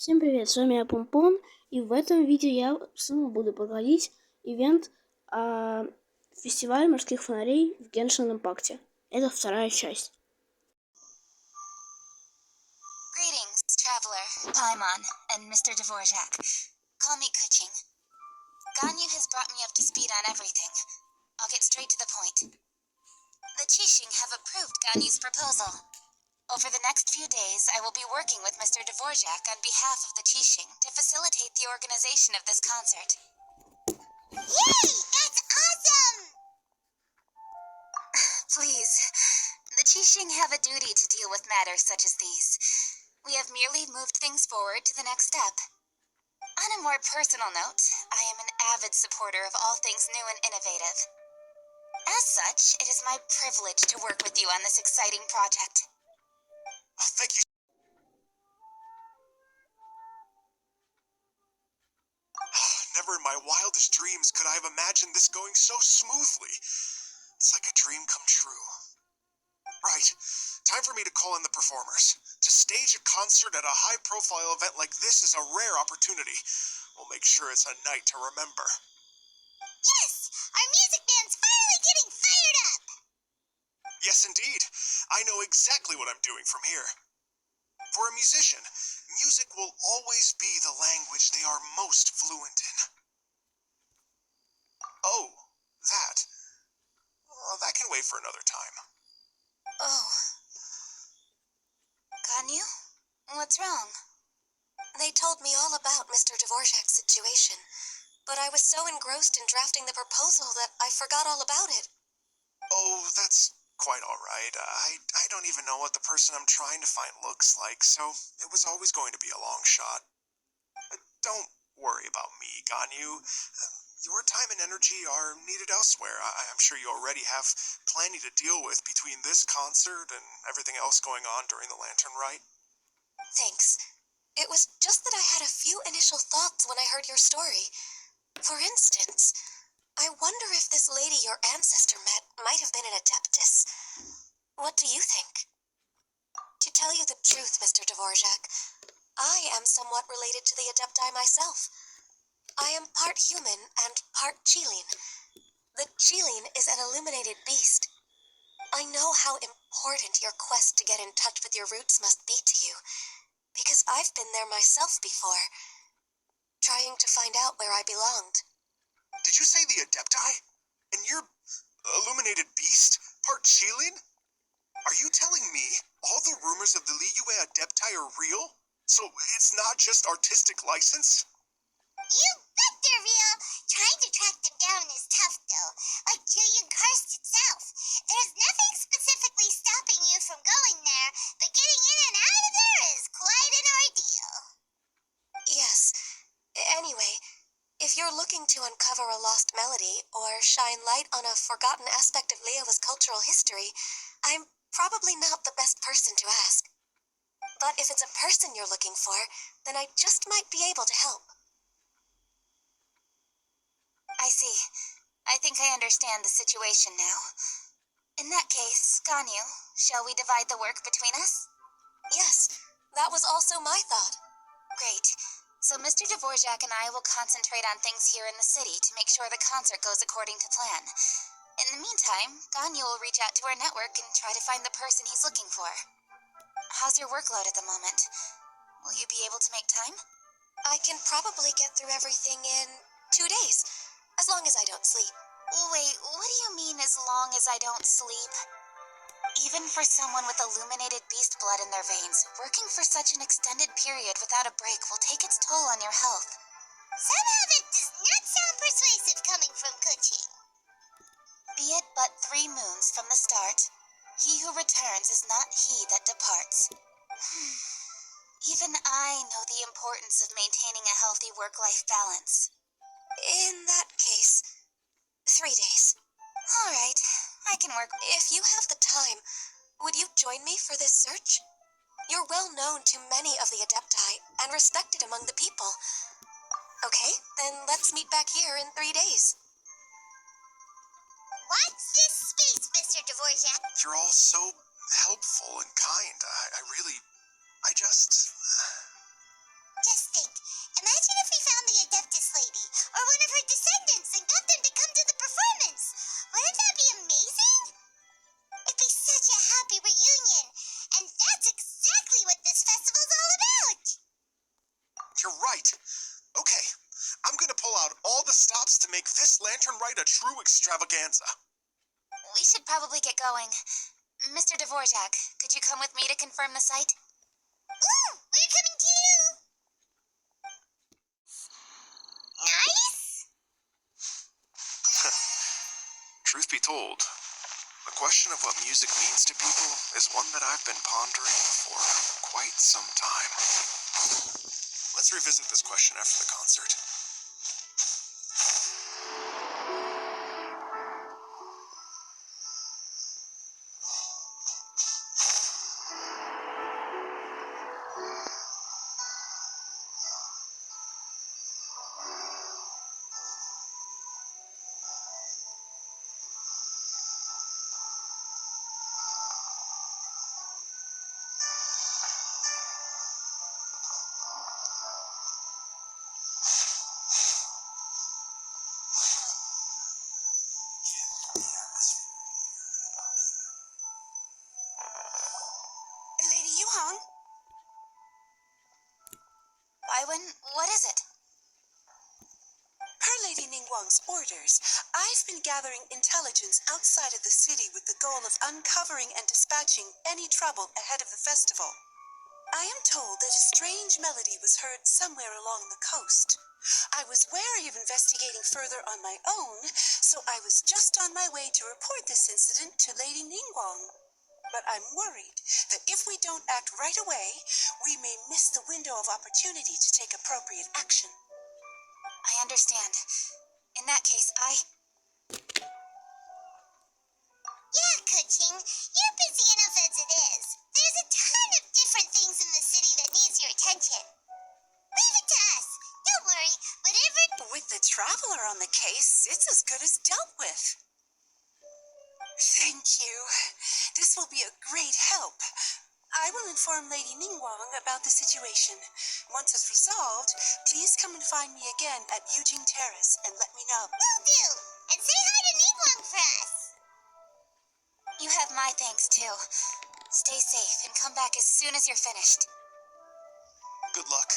Всем привет, с вами я Пумпон, и в этом видео я снова буду проходить ивент фестиваль морских фонарей в геншин импакте. Это вторая часть. Greetings, traveler, Paimon, and Mr. Dvorak. Call me Kuching. Ganyu has brought me up to speed on everything. I'll get straight to the point. The Qixing have approved Ganyu's proposal. Over the next few days, I will be working with Mr. Dvorak on behalf of the Qixing to facilitate the organization of this concert. Yay! That's awesome! Please, the Qixing have a duty to deal with matters such as these. We have merely moved things forward to the next step. On a more personal note, I am an avid supporter of all things new and innovative. As such, it is my privilege to work with you on this exciting project. Thank you. Never in my wildest dreams could I have imagined this going so smoothly. It's like a dream come true. Right, time for me to call in the performers. To stage a concert at a high-profile event like this is a rare opportunity. We'll make sure it's a night to remember. Yes! Our music band's finally getting fired up! Yes, indeed. I know exactly what I'm doing from here. For a musician, music will always be the language they are most fluent in. Oh, that. Well, that can wait for another time. Oh. Ganyu? What's wrong? They told me all about Mr. Dvorak's situation, but I was so engrossed in drafting the proposal that I forgot all about it. Oh, that's quite all right. I don't even know what the person I'm trying to find looks like, so it was always going to be a long shot. Don't worry about me, Ganyu. Your time and energy are needed elsewhere. I'm sure you already have plenty to deal with between this concert and everything else going on during the Lantern Rite. Thanks. It was just that I had a few initial thoughts when I heard your story. For instance, I wonder if this lady your ancestor met might have been an adeptess. What do you think? To tell you the truth, Mr. Dvorak, I am somewhat related to the adepti myself. I am part human and part Qilin. The Qilin is an illuminated beast. I know how important your quest to get in touch with your roots must be to you, because I've been there myself before, trying to find out where I belonged. Did you say the Adepti? And you're illuminated beast? Part Qilin? Are you telling me all the rumors of the Liyue Adepti are real? So it's not just artistic license? You bet they're real! Trying to track them down is tough, though. Like Julian Karst itself. There's nothing specifically stopping you from going there, but getting in and out of there is quite an ordeal. Yes. Anyway, if you're looking to uncover a lost melody or shine light on a forgotten aspect of Liyue's cultural history, I'm probably not the best person to ask. But if it's a person you're looking for, then I just might be able to help. I see. I think I understand the situation now. In that case, Ganyu, shall we divide the work between us? Yes, that was also my thought. Great. So Mr. Dvorak and I will concentrate on things here in the city to make sure the concert goes according to plan. In the meantime, Ganyu will reach out to our network and try to find the person he's looking for. How's your workload at the moment? Will you be able to make time? I can probably get through everything in 2 days, as long as I don't sleep. Wait, what do you mean as long as I don't sleep? Even for someone with illuminated beast blood in their veins, working for such an extended period without a break will take its toll on your health. Somehow that does not sound persuasive coming from Kuching. Be it but 3 moons from the start, he who returns is not he that departs. Even I know the importance of maintaining a healthy work-life balance. In that case, 3 days. All right, I can work. If you have the time, would you join me for this search? You're well known to many of the Adepti and respected among the people. Okay, then let's meet back here in 3 days. Watch this space, Mr. Dvorak. You're all so helpful and kind. I just... Just You're right. Okay, I'm gonna pull out all the stops to make this lantern ride a true extravaganza. We should probably get going. Mr. Dvorak, could you come with me to confirm the site? Ooh, we're coming too! Nice! Truth be told, the question of what music means to people is one that I've been pondering for quite some time. Let's revisit this question after the concert. Lady Yuhan? Bywin, what is it? Per Lady Ningguang's orders, I've been gathering intelligence outside of the city with the goal of uncovering and dispatching any trouble ahead of the festival. I am told that a strange melody was heard somewhere along the coast. I was wary of investigating further on my own, so I was just on my way to report this incident to Lady Ningguang. But I'm worried that if we don't act right away, we may miss the window of opportunity to take appropriate action. I understand. In that case, Yeah, Kuching, you're busy enough as it is. There's a ton of different things in the city that needs your attention. Leave it to us. Don't worry, whatever... With the traveler on the case, it's as good as dealt with. Thank you. This will be a great help. I will inform Lady Ningguang about the situation. Once it's resolved, please come and find me again at Yujing Terrace and let me know. Will do. And say hi to Ningguang for us. You have my thanks, too. Stay safe and come back as soon as you're finished. Good luck.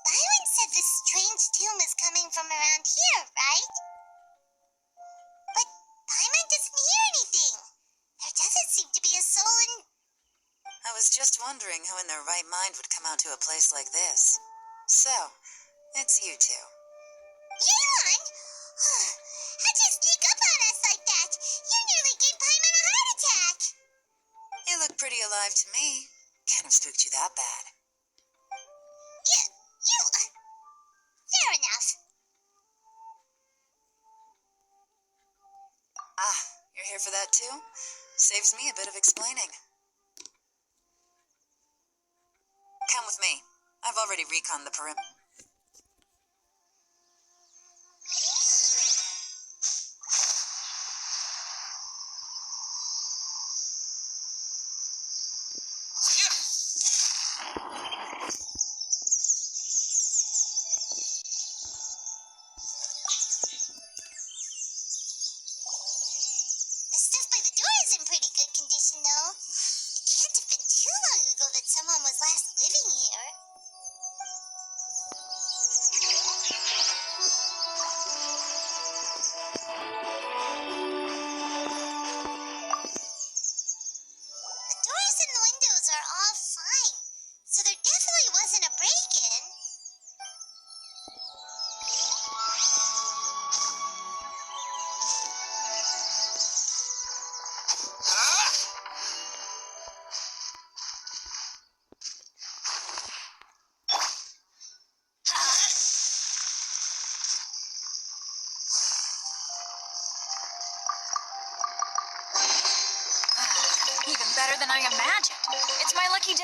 Byron said this strange tune is coming from around here, right? But Byron doesn't hear anything. There doesn't seem to be a soul in... I was just wondering who in their right mind would come out to a place like this. So, it's you two. Yuan! How'd you sneak up on us like that? You nearly gave Paimon a heart attack. You look pretty alive to me. Can't have spooked you that bad. Fair enough. Ah, you're here for that too? Saves me a bit of explaining. Come with me. I've already reconned the perimeter. The stuff by the door is in pretty good condition, though. It can't have been too long ago that someone was last living here. The doors and the windows are all fine, so there definitely wasn't a break-in. better than I imagined. It's my lucky day.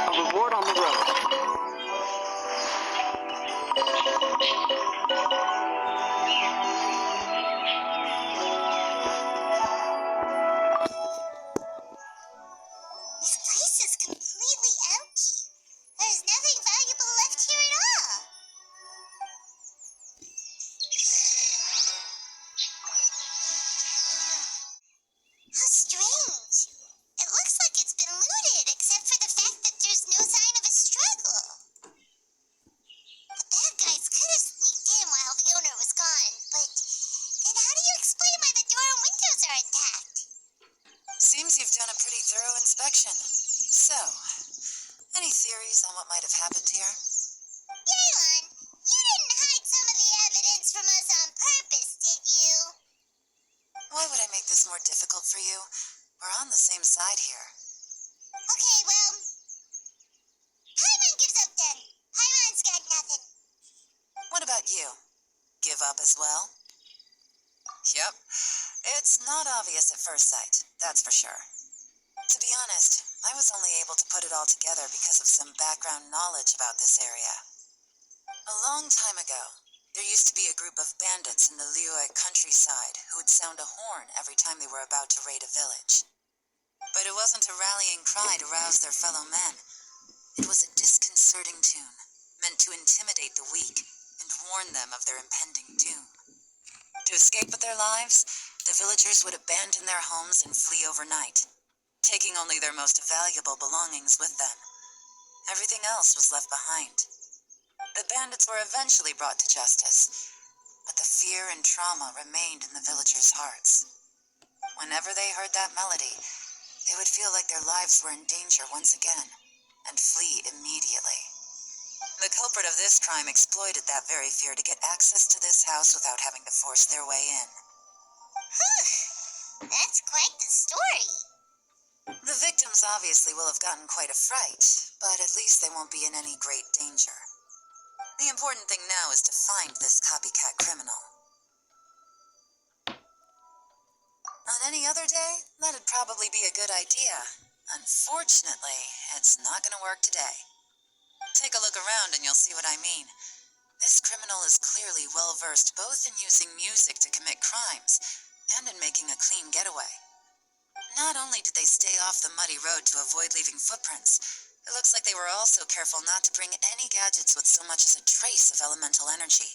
A reward on the road. This place is completely empty. There's nothing valuable left here at all. How strange. It looks like it's been looted, except for the fact that there's no sign of a struggle. The bad guys could have sneaked in while the owner was gone, but then how do you explain why the door and windows are intact? Seems you've done a pretty thorough inspection. So, any theories on what might have happened here? Yaylon, you didn't hide some of the evidence from us on purpose, did you? Why would I make this more difficult for you? We're on the same side here. Okay, well, Paimon gives up then. Paimon's got nothing. What about you? Give up as well? Yep. It's not obvious at first sight, that's for sure. To be honest, I was only able to put it all together because of some background knowledge about this area. A long time ago, there used to be a group of bandits in the Liyue countryside who would sound a horn every time they were about to raid a village. But it wasn't a rallying cry to rouse their fellow men. It was a disconcerting tune, meant to intimidate the weak and warn them of their impending doom. To escape with their lives, the villagers would abandon their homes and flee overnight, taking only their most valuable belongings with them. Everything else was left behind. The bandits were eventually brought to justice, but the fear and trauma remained in the villagers' hearts. Whenever they heard that melody, they would feel like their lives were in danger once again, and flee immediately. The culprit of this crime exploited that very fear to get access to this house without having to force their way in. That's quite the story. The victims obviously will have gotten quite a fright, but at least they won't be in any great danger. The important thing now is to find this copycat criminal. On any other day, that'd probably be a good idea. Unfortunately, it's not going to work today. Take a look around and you'll see what I mean. This criminal is clearly well-versed both in using music to commit crimes and in making a clean getaway. Not only did they stay off the muddy road to avoid leaving footprints, it looks like they were also careful not to bring any gadgets with so much as a trace of elemental energy.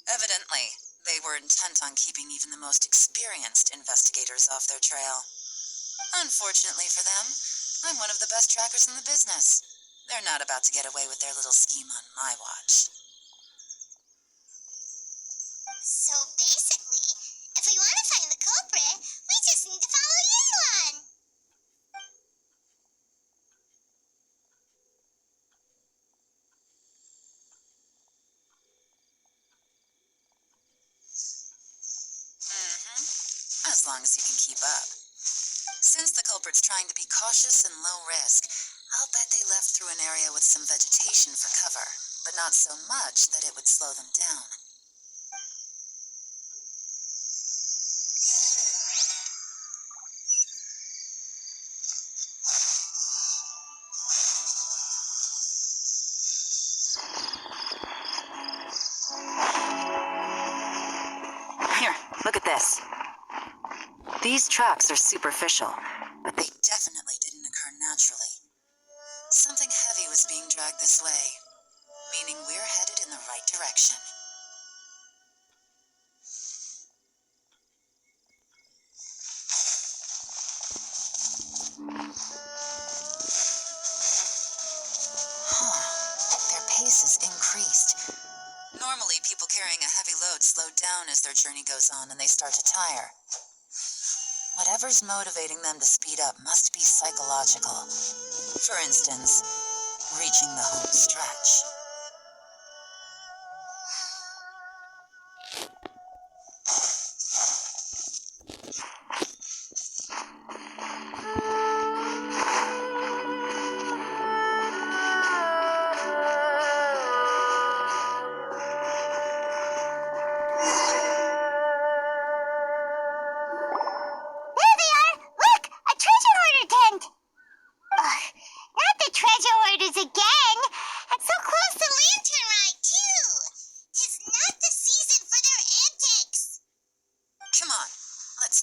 Evidently, they were intent on keeping even the most experienced investigators off their trail. Unfortunately for them, I'm one of the best trackers in the business. They're not about to get away with their little scheme on my watch. So basically, if we want to find the culprit, we just need to follow Yaylon. As long as you can keep up. Since the culprit's trying to be cautious and low risk, I'll bet they left through an area with some vegetation for cover, but not so much that it would slow them down. Look at this. These tracks are superficial, but they definitely didn't occur naturally. Something heavy was being dragged this way, meaning we're headed in the right direction. Their pace is increased. Normally, people carrying a heavy load slow down as their journey goes on and they start to tire. Whatever's motivating them to speed up must be psychological. For instance, reaching the home stretch.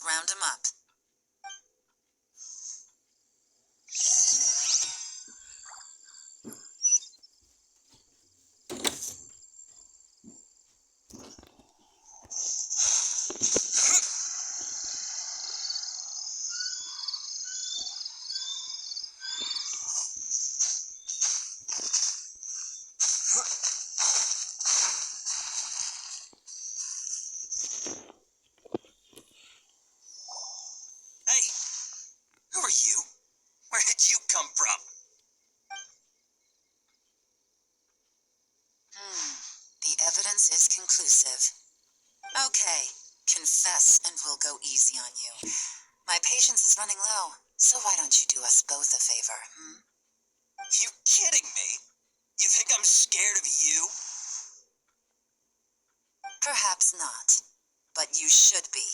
Round them up. Is conclusive. Okay, confess and we'll go easy on you. My patience is running low, so why don't you do us both a favor, You kidding me? You think I'm scared of you? Perhaps not, but you should be.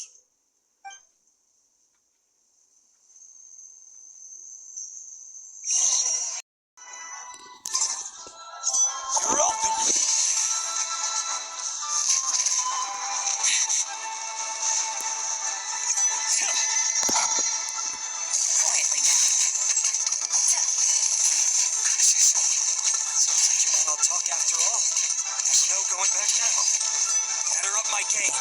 You're open! Quietly now. Seems like you're not all talk after all. There's no going back now. Better up my game.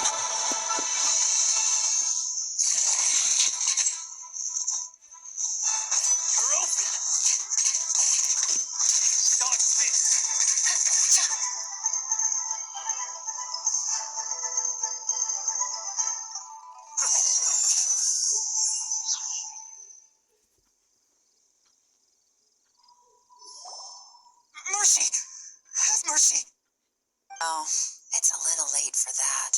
You're open! Dodge this! Mercy! Have mercy! Oh, it's a little late for that.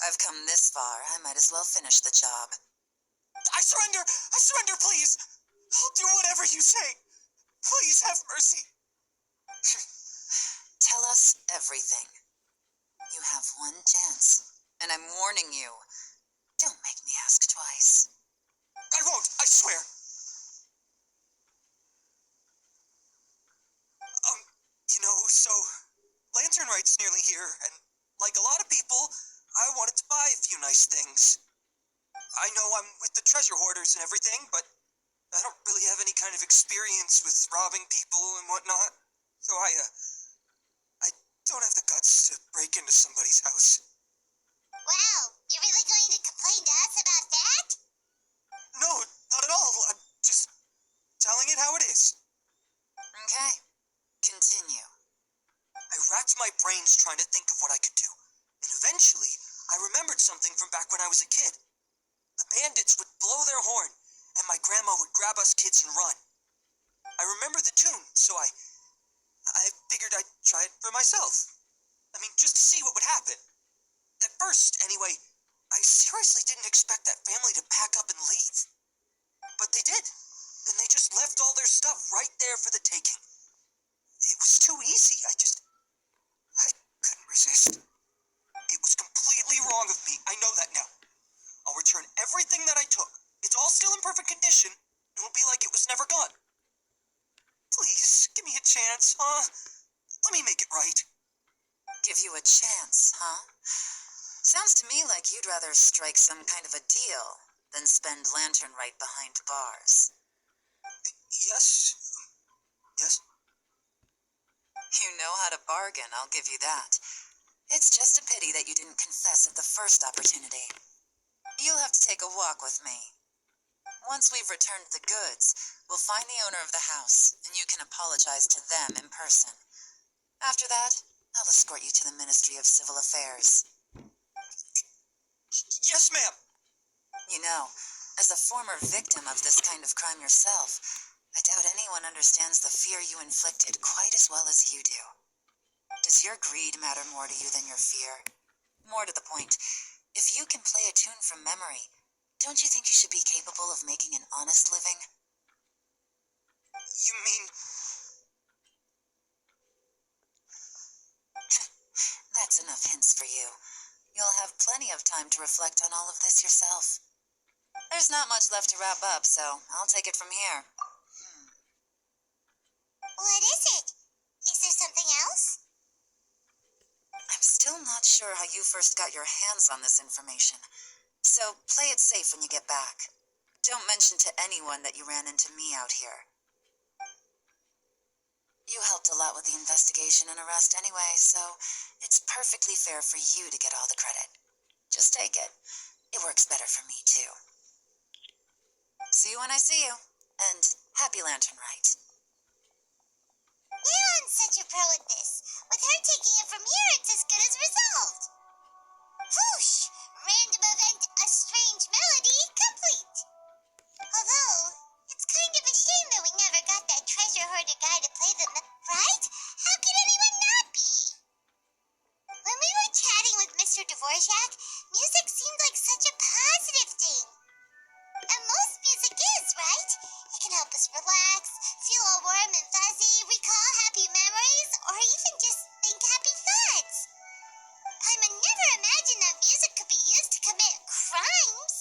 I've come this far, I might as well finish the job. I surrender! I surrender, please! I'll do whatever you say! Please have mercy! Tell us everything. You have one chance, and I'm warning you. Don't make me ask twice. I won't, I swear! So, Lantern Right's nearly here, and like a lot of people, I wanted to buy a few nice things. I know I'm with the treasure hoarders and everything, but I don't really have any kind of experience with robbing people and whatnot, so I don't have the guts to break into somebody's house. Wow, you're really going to complain to us about that? No, not at all. I'm just telling it how it is. Okay, continue. I racked my brains trying to think of what I could do, and eventually, I remembered something from back when I was a kid. The bandits would blow their horn, and my grandma would grab us kids and run. I remember the tune, so I figured I'd try it for myself. I mean, just to see what would happen. At first, anyway, I seriously didn't expect that family to pack up and leave. But they did, and they just left all their stuff right there for the taking. It was too easy, I couldn't resist. It was completely wrong of me, I know that now. I'll return everything that I took. It's all still in perfect condition. It'll be like it was never gone. Please, give me a chance, huh? Let me make it right. Give you a chance, huh? Sounds to me like you'd rather strike some kind of a deal than spend lantern right behind bars. Yes. Yes. You know how to bargain, I'll give you that. It's just a pity that you didn't confess at the first opportunity. You'll have to take a walk with me. Once we've returned the goods, we'll find the owner of the house, and you can apologize to them in person. After that, I'll escort you to the Ministry of Civil Affairs. Yes, ma'am. You know, as a former victim of this kind of crime yourself, I doubt anyone understands the fear you inflicted quite as well as you do. Does your greed matter more to you than your fear? More to the point, if you can play a tune from memory, don't you think you should be capable of making an honest living? You mean... That's enough hints for you. You'll have plenty of time to reflect on all of this yourself. There's not much left to wrap up, so I'll take it from here. What is it? Is there something else? I'm still not sure how you first got your hands on this information, so play it safe when you get back. Don't mention to anyone that you ran into me out here. You helped a lot with the investigation and arrest anyway, so it's perfectly fair for you to get all the credit. Just take it. It works better for me, too. See you when I see you, and happy Lantern Rite. Now I'm such a pro at this. With her taking it from here, it's as good as resolved. Whoosh! Random event, a strange melody, complete. Although, it's kind of a shame that we never got that treasure hoarder guy to play the right? How could anyone not be? When we were chatting with Mr. Dvorak, music seemed like such a positive thing. And most music is, right? It can help us relax, feel all warm and fuzzy, recall happy memories, or even just think happy thoughts. I would never imagine that music could be used to commit crimes.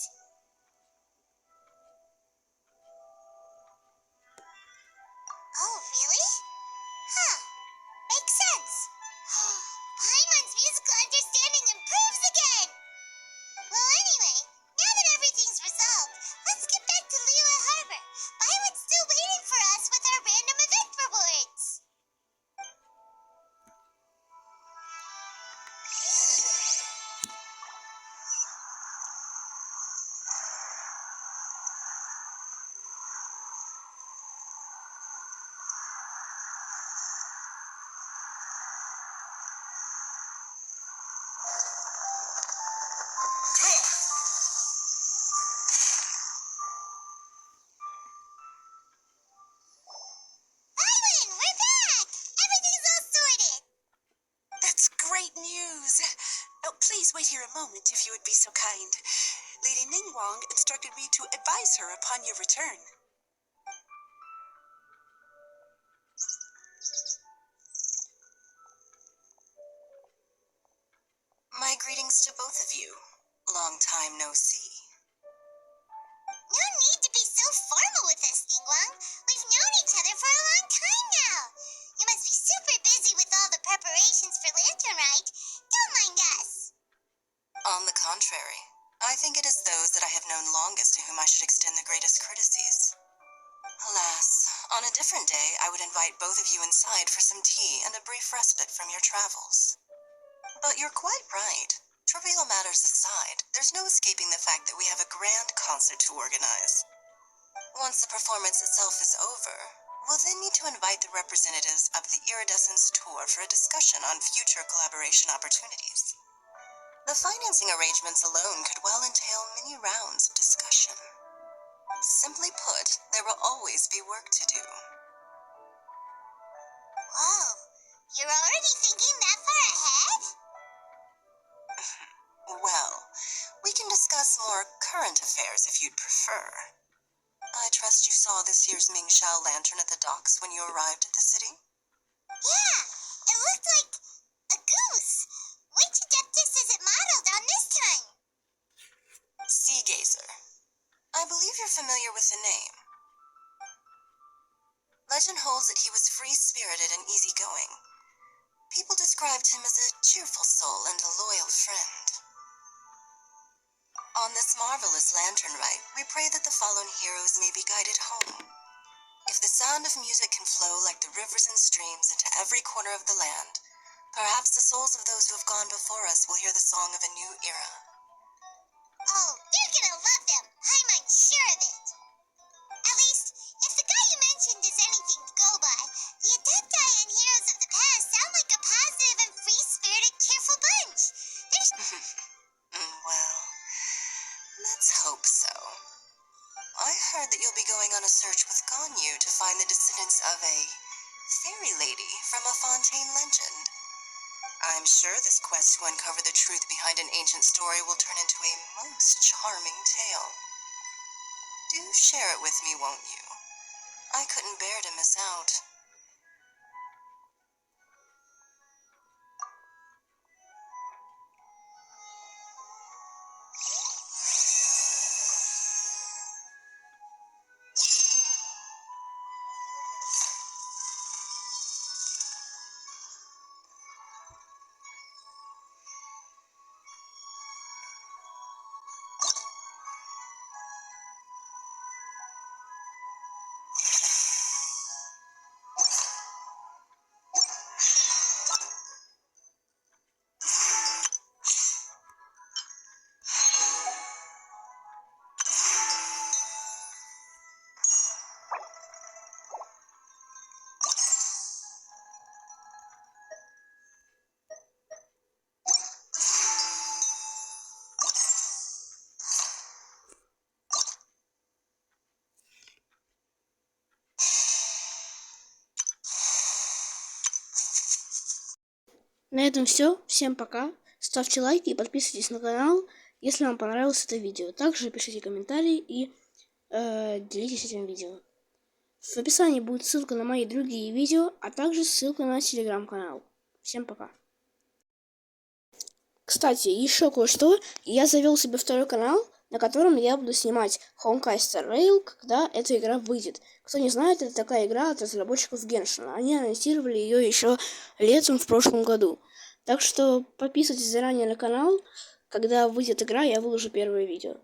Oh, really? Huh. Makes sense. Paimon's musical understanding improves again. Well, anyway, now that everything's resolved, let's get back to Liyue Harbor. Violet's still waiting for us with our random event rewards. Violet, we're back! Everything's all sorted. That's great news. Oh, please wait here a moment if you would be so kind. Lady Ningguang instructed me to advise her upon your return. My greetings to both of you. Long time no see. No need to be so formal with us, Ningguang. We've known each other for a long time now. You must be super busy with all the preparations for Lantern Rite. Don't mind us. On the contrary, I think it is those that I have known longest to whom I should extend the greatest courtesies. Alas, on a different day, I would invite both of you inside for some tea and a brief respite from your travels. But you're quite right. Trivial matters aside, there's no escaping the fact that we have a grand concert to organize. Once the performance itself is over, we'll then need to invite the representatives of the Iridescence Tour for a discussion on future collaboration opportunities. The financing arrangements alone could well entail many rounds of discussion. Simply put, there will always be work to do. Whoa, you're already thinking that far ahead? Well, we can discuss more current affairs if you'd prefer. I trust you saw this year's Mingxiao lantern at the docks when you arrived at the city? Yeah, it looked like a goose. Which Adeptus is it modeled on this time? Sea Gazer. I believe you're familiar with the name. Legend holds that he was free-spirited and easygoing. People described him as a cheerful soul and a loyal friend. On this marvelous lantern rite, we pray that the fallen heroes may be guided home. If the sound of music can flow like the rivers and streams into every corner of the land, perhaps the souls of those who have gone before us will hear the song of a new era. Oh, they're gonna love them. I'm sure of it. At least, if the guy you mentioned is anything to go by, the Adepti and heroes of the past sound like a positive and free-spirited, cheerful bunch. There's... Well, let's hope so. I heard that you'll be going on a search with Ganyu to find the descendants of a fairy lady from a Fontaine legend. I'm sure this quest to uncover the truth behind an ancient story will turn into a most charming tale. Do share it with me, won't you? I couldn't bear to miss out. На этом все. Всем пока. Ставьте лайки и подписывайтесь на канал, если вам понравилось это видео. Также пишите комментарии и делитесь этим видео. В описании будет ссылка на мои другие видео, а также ссылка на телеграм-канал. Всем пока. Кстати, еще кое-что. Я завел себе второй канал, на котором я буду снимать Homecastle Rail, когда эта игра выйдет. Кто не знает, это такая игра от разработчиков геншина. Они анонсировали ее еще летом в прошлом году. Так что подписывайтесь заранее на канал. Когда выйдет игра, я выложу первое видео.